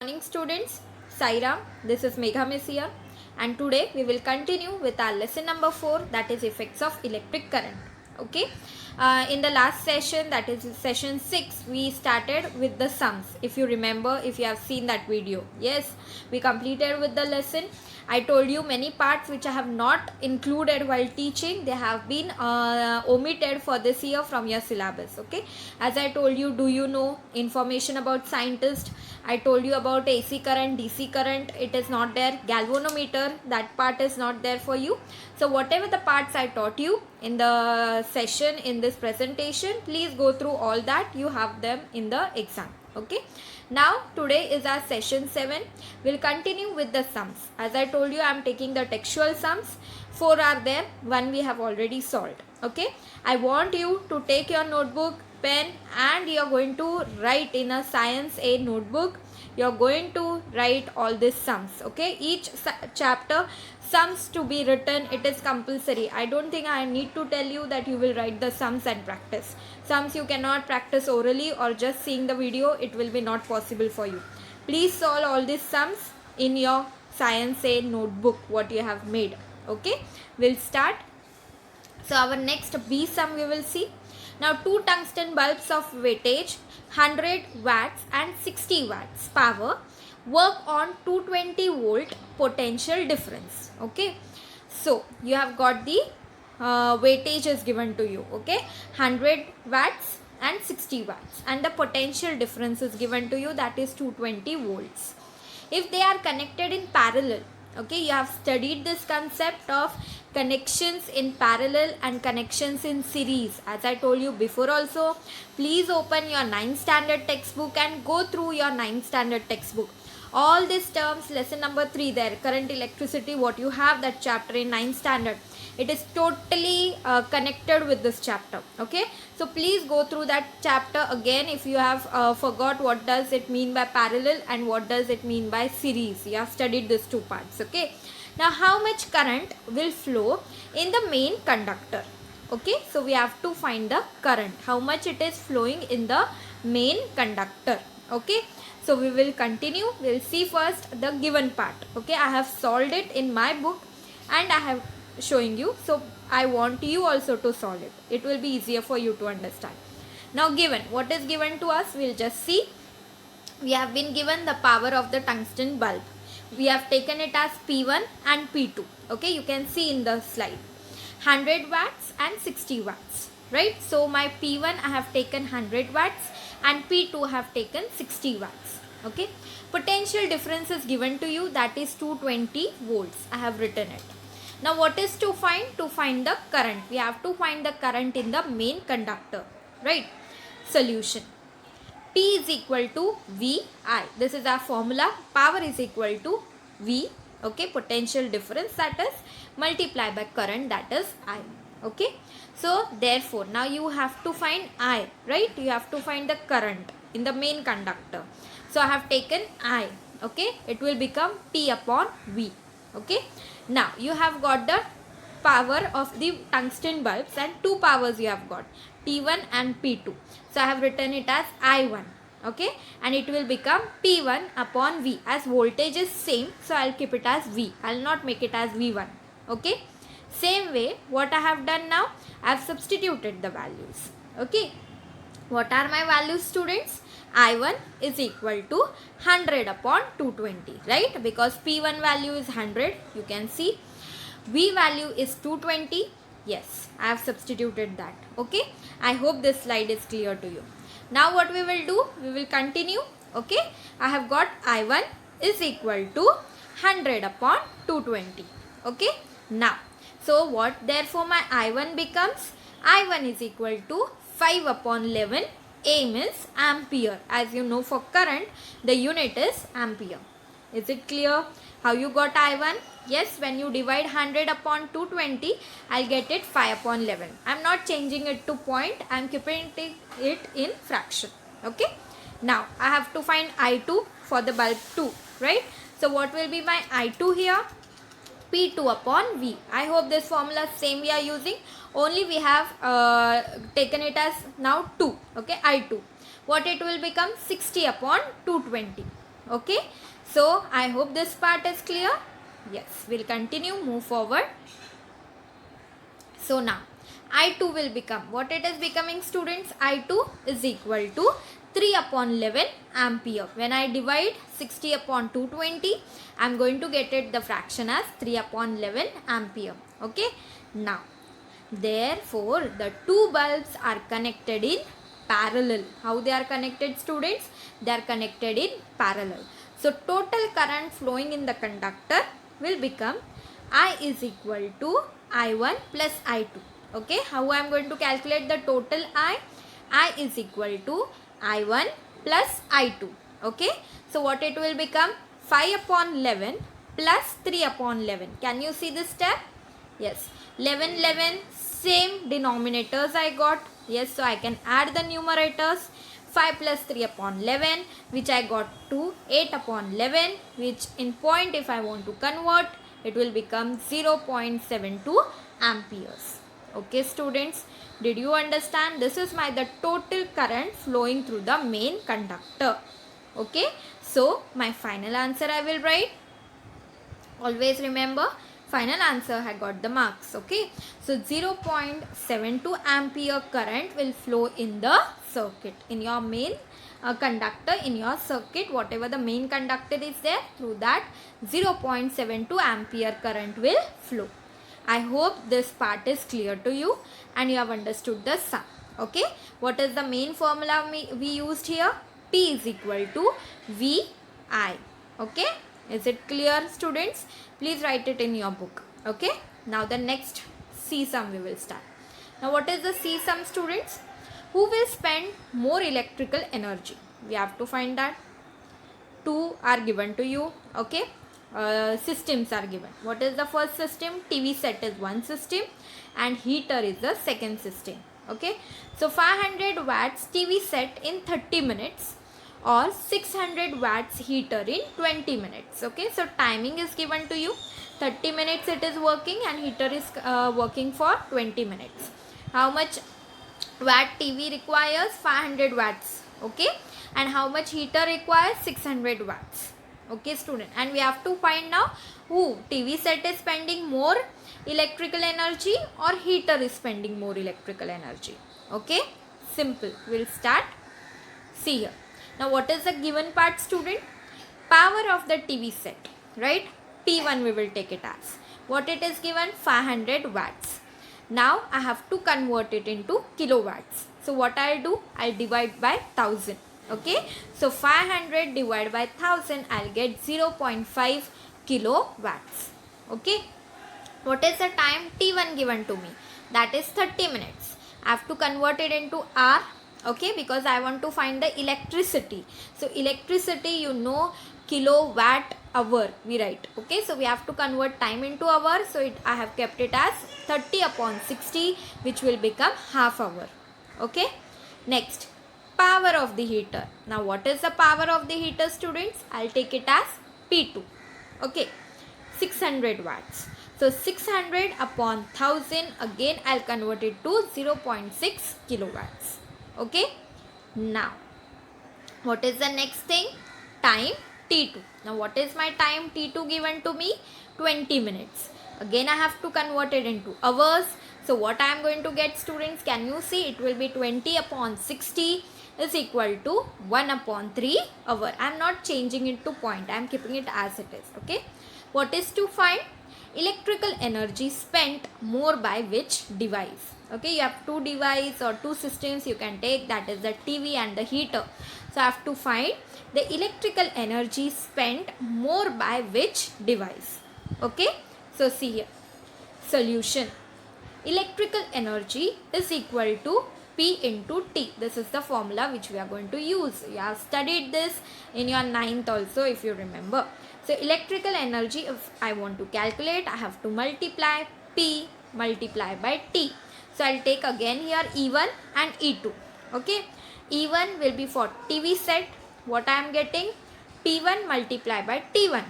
Morning students, Sairam, this is Megha Miss here, and today we will continue with our lesson number 4, that is effects of electric current. Okay, in the last session, that is session 6, we started with the sums. If you remember, if you have seen that video, yes, we completed with the lesson. I told you many parts which I have not included while teaching, they have been omitted for this year from your syllabus. Okay, as I told you, do you know information about scientist? I told you about AC current, DC current, it is not there. Galvanometer, that part is not there for you. So whatever the parts I taught you in the session, in this presentation, please go through all that. You have them in the exam. Okay, now today is our session 7. We'll continue with the sums. As I told you, I am taking the textual sums. 4 are there, 1 we have already solved. Okay, I want you to take your notebook, pen, and you are going to write in a science A notebook. You are going to write all these sums. Okay, each chapter sums to be written, it is compulsory. I don't think I need to tell you that you will write the sums and practice. Sums you cannot practice orally or just seeing the video, it will be not possible for you. Please solve all these sums in your science A notebook what you have made. Okay, we'll start. So our next B sum we will see. Now 2 tungsten bulbs of wattage 100 watts and 60 watts power work on 220 volt potential difference. Okay, so you have got the wattage is given to you. Okay, 100 watts and 60 watts, and the potential difference is given to you, that is 220 volts. If they are connected in parallel, okay, you have studied this concept of connections in parallel and connections in series. As I told you before also, please open your 9th standard textbook and go through your 9th standard textbook. All these terms, lesson number 3 there, current, electricity, what you have that chapter in 9th standard, it is totally connected with this chapter. Okay, so please go through that chapter again if you have forgot what does it mean by parallel and what does it mean by series. You have studied these 2 parts. Okay, now how much current will flow in the main conductor? Okay, so we have to find the current, how much it is flowing in the main conductor. Okay, so we will continue. We will see first the given part. Okay, I have solved it in my book and I have showing you, so I want you also to solve it. It will be easier for you to understand. Now given, what is given to us, we will just see. We have been given the power of the tungsten bulb. We have taken it as P1 and P2. Okay, you can see in the slide 100 watts and 60 watts, right? So my P1 I have taken 100 watts and P2 have taken 60 watts. Okay, potential difference is given to you, that is 220 volts. I have written it. Now what is to find? To find the current, we have to find the current in the main conductor, right? Solution. P is equal to VI. This is our formula. Power is equal to V. Okay, potential difference, that is multiplied by current, that is I. Okay, so therefore now you have to find I, right? You have to find the current in the main conductor. So I have taken I. Okay, it will become P upon V. Okay, now you have got the power of the tungsten bulbs and 2 powers you have got, T1 and P2. So I have written it as I1. Okay, and it will become P1 upon V, as voltage is same, so I'll keep it as V. I'll not make it as V1. Okay, same way what I have done now, I have substituted the values. Okay, what are my values, students? I1 is equal to 100 upon 220, right? Because P1 value is 100, you can see. V value is 220. Yes, I have substituted that. Okay, I hope this slide is clear to you. Now what we will do, we will continue. Okay, I have got I1 is equal to 100 upon 220. Okay, now, so what therefore my I1 becomes? I1 is equal to 5 upon 11. A is ampere. As you know, for current, the unit is ampere. Is it clear how you got I1? Yes, when you divide 100 upon 220, I'll get it 5 upon 11. I'm not changing it to point. I'm keeping it in fraction. Okay. Now, I have to find I2 for the bulb 2, right? So, what will be my I2 here? P2 upon V. I hope this formula same we are using. Only we have taken it as now 2. Okay, I2. What it will become? 60 upon 220. Okay, so I hope this part is clear. Yes, we'll continue, move forward. So now I2 will become, what it is becoming students? I2 is equal to 3 upon 11 ampere. When I divide 60 upon 220, I am going to get it the fraction as 3 upon 11 ampere. Okay, now therefore the two bulbs are connected in parallel. How they are connected students? They are connected in parallel. So total current flowing in the conductor will become I is equal to I1 plus I2. Okay, how I am going to calculate the total I? I is equal to I1 plus I2. Okay, so what it will become? 5 upon 11 plus 3 upon 11. Can you see this step? Yes, 11, 11, same denominators I got. Yes, so I can add the numerators. 5 plus 3 upon 11, which I got to 8 upon 11, which in point if I want to convert, it will become 0.72 amperes. Okay students, did you understand? This is the total current flowing through the main conductor. Okay, so my final answer I will write. Always remember, final answer I got the marks. Okay, so 0.72 ampere current will flow in the circuit, in your main conductor, in your circuit, whatever the main conductor is there, through that 0.72 ampere current will flow. I hope this part is clear to you and you have understood the sum. Okay, what is the main formula we used here? P is equal to VI. Okay, is it clear students? Please write it in your book. Okay, now the next C sum we will start. Now what is the C sum students? Who will spend more electrical energy? We have to find that. Two are given to you. Okay, systems are given. What is the first system? TV set is one system and heater is the second system. Okay, so 500 watts TV set in 30 minutes or 600 watts heater in 20 minutes. Okay, so timing is given to you. 30 minutes it is working and heater is working for 20 minutes. How much watt TV requires? 500 watts. Okay, and how much heater requires? 600 watts. Okay student, and we have to find now who TV set is spending more electrical energy or heater is spending more electrical energy. Okay, simple. We'll start. See here. Now what is the given part student? Power of the TV set, right? P1 we will take it as. What it is given? 500 watts. Now I have to convert it into kilowatts. So what I'll do? I'll divide by 1000. Okay, so 500 divided by 1000, I'll get 0.5 kilowatts. Okay, what is the time T1 given to me? That is 30 minutes. I have to convert it into hour. Okay, because I want to find the electricity. So electricity, you know, kilowatt hour we write. Okay, so we have to convert time into hour. So I have kept it as 30 upon 60, which will become half hour. Okay, next, power of the heater. Now what is the power of the heater students? I'll take it as P2. Okay, 600 watts. So 600 upon 1000, again I'll convert it to 0.6 kilowatts. Okay, now what is the next thing? Time T2. Now what is my time T2 given to me? 20 minutes. Again I have to convert it into hours. So what I am going to get students? Can you see? It will be 20 upon 60 is equal to 1 upon 3 hour. I am not changing it to point. I am keeping it as it is. Okay. What is to find? Electrical energy spent more by which device? Okay, you have two devices or two systems you can take, that is the TV and the heater. So I have to find the electrical energy spent more by which device. Okay, so see here, solution. Electrical energy is equal to P into T. This is the formula which we are going to use. You have studied this in your 9th also if you remember. So electrical energy, if I want to calculate, I have to multiply P multiply by T. So I'll take again here E1 and E2. Okay, E1 will be for TV set. What I am getting? P1 multiply by T1.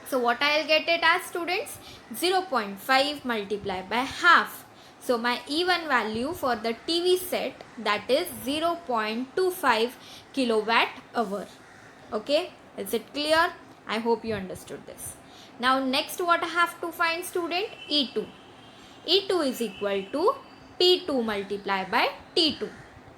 So what I will get it as students? 0.5 multiplied by half. So my E1 value for the TV set, that is 0.25 kilowatt hour. Okay, Is it clear? I hope you understood this. Now next what I have to find, student? E2. E2 is equal to P2 multiplied by T2.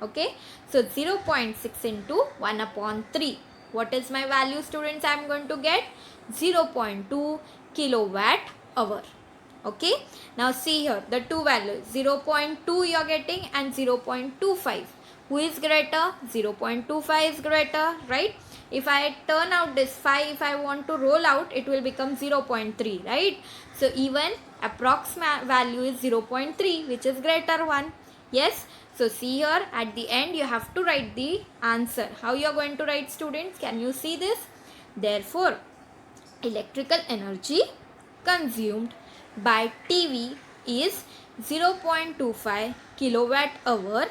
Okay. So 0.6 into 1 upon 3. What is my value, students? I am going to get 0.2 kilowatt hour. Okay. Now see here the two values, 0.2 you are getting and 0.25. Who is greater? 0.25 is greater, right? If I turn out this 5, if I want to roll out, it will become 0.3, right? So even approximate value is 0.3, which is greater one. Yes. So see here at the end you have to write the answer. How you are going to write, students? Can you see this? Therefore, electrical energy consumed by TV is 0.25 kilowatt hour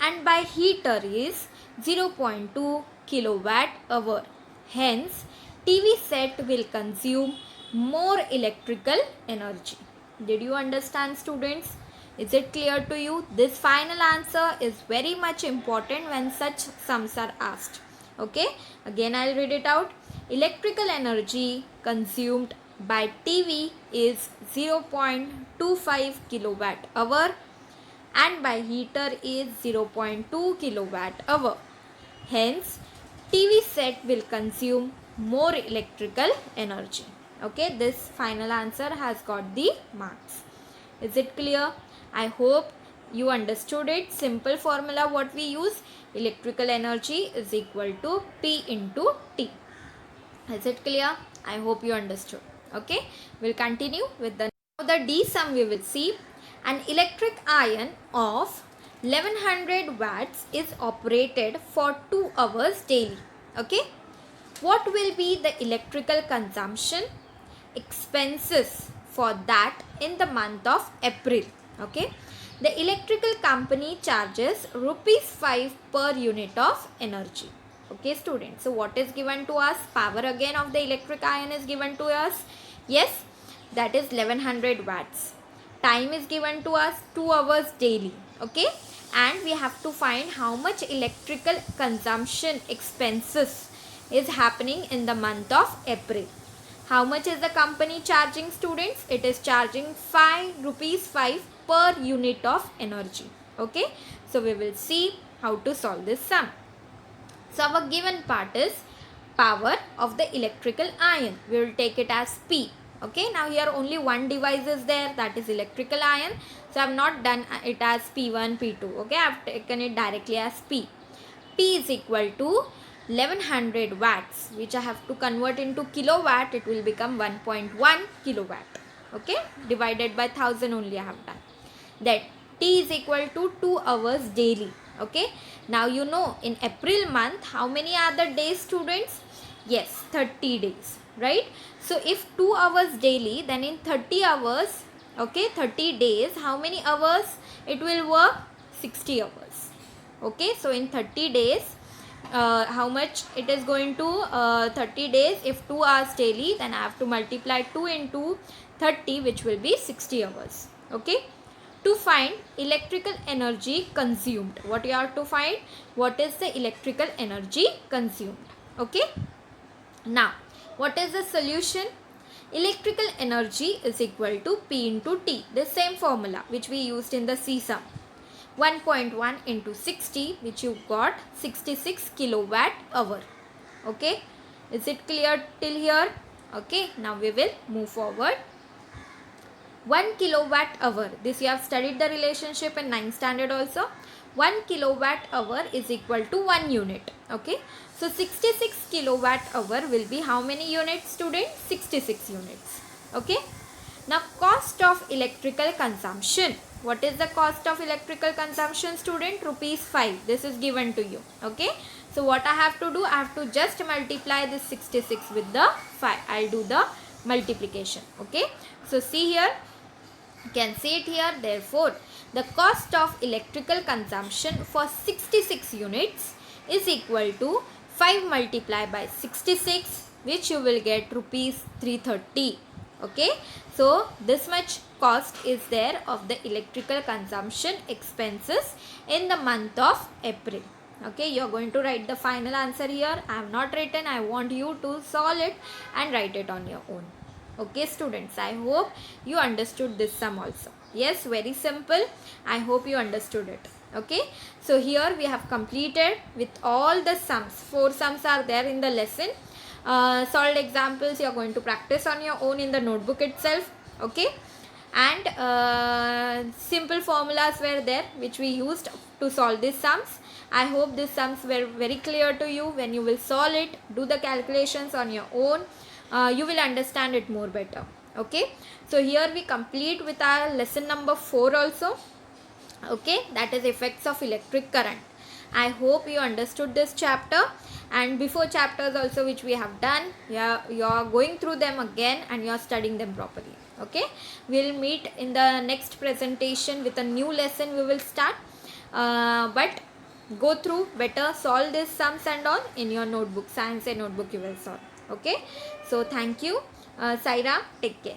and by heater is 0.2 kilowatt hour. Hence, TV set will consume more electrical energy. Did you understand, students? Is it clear to you? This final answer is very much important when such sums are asked. Okay, again I'll read it out. Electrical energy consumed by TV is 0.25 kilowatt hour and by heater is 0.2 kilowatt hour. Hence, TV set will consume more electrical energy. Okay, this final answer has got the marks. Is it clear? I hope you understood it. Simple formula what we use, electrical energy is equal to P into T. Is it clear? I hope you understood. Okay, we'll continue with the D sum. We will see an electric iron of 1100 watts is operated for 2 hours daily. Okay, what will be the electrical consumption expenses for that in the month of April? Okay, the electrical company charges rupees 5 per unit of energy. Okay, students, so what is given to us? Power again of the electric iron is given to us. Yes, that is 1100 watts. Time is given to us 2 hours daily. Okay, and we have to find how much electrical consumption expenses is happening in the month of April. How much is the company charging, students? It is charging 5 rupees 5 per unit of energy. Okay, so we will see how to solve this sum. So our given part is power of the electrical iron. We will take it as P. Okay, now here only one device is there, that is electrical iron. So I have not done it as P1, P2. Okay, I have taken it directly as P. P is equal to 1100 watts, which I have to convert into kilowatt. It will become 1.1 kilowatt. Okay, divided by 1000 only I have done. That T is equal to 2 hours daily. Okay, now you know in April month how many are the days, students? Yes, 30 days, right? So if 2 hours daily, then in 30 hours, okay, 30 days, how many hours it will work? 60 hours. Okay, so in 30 days, how much it is going to 30 days? If 2 hours daily, then I have to multiply 2 into 30, which will be 60 hours. Okay, to find electrical energy consumed, what you have to find? What is the electrical energy consumed? Okay, now what is the solution? Electrical energy is equal to P into T, the same formula which we used in the C sum. 1.1 into 60, which you got 66 kilowatt hour. Okay, is it clear till here? Okay, now we will move forward. 1 kilowatt hour, this you have studied the relationship in 9th standard also. 1 kilowatt hour is equal to 1 unit. Okay, so 66 kilowatt hour will be how many units, students? 66 units. Okay, now cost of electrical consumption. What is the cost of electrical consumption, student? Rupees 5. This is given to you. Okay, so what I have to do? I have to just multiply this 66 with the 5. I'll do the multiplication. Okay, so see here, you can see it here. Therefore, the cost of electrical consumption for 66 units is equal to 5 multiplied by 66, which you will get rupees 330. Okay, so this much cost is there of the electrical consumption expenses in the month of April. Okay, you are going to write the final answer here. I have not written. I want you to solve it and write it on your own. Okay students, I hope you understood this sum also. Yes, very simple. I hope you understood it. Okay, so here we have completed with all the sums. 4 sums are there in the lesson. Solved examples you are going to practice on your own in the notebook itself. Okay, and simple formulas were there which we used to solve these sums. I hope these sums were very clear to you. When you will solve it, do the calculations on your own, you will understand it more better. Okay, so here we complete with our lesson number 4 also. Okay, that is effects of electric current. I hope you understood this chapter, and before chapters also which we have done, you are going through them again and you are studying them properly. Okay, we'll meet in the next presentation with a new lesson we will start, but go through better, solve these sums and all in your notebook, science and notebook you will solve. Okay, so thank you. Saira, take care.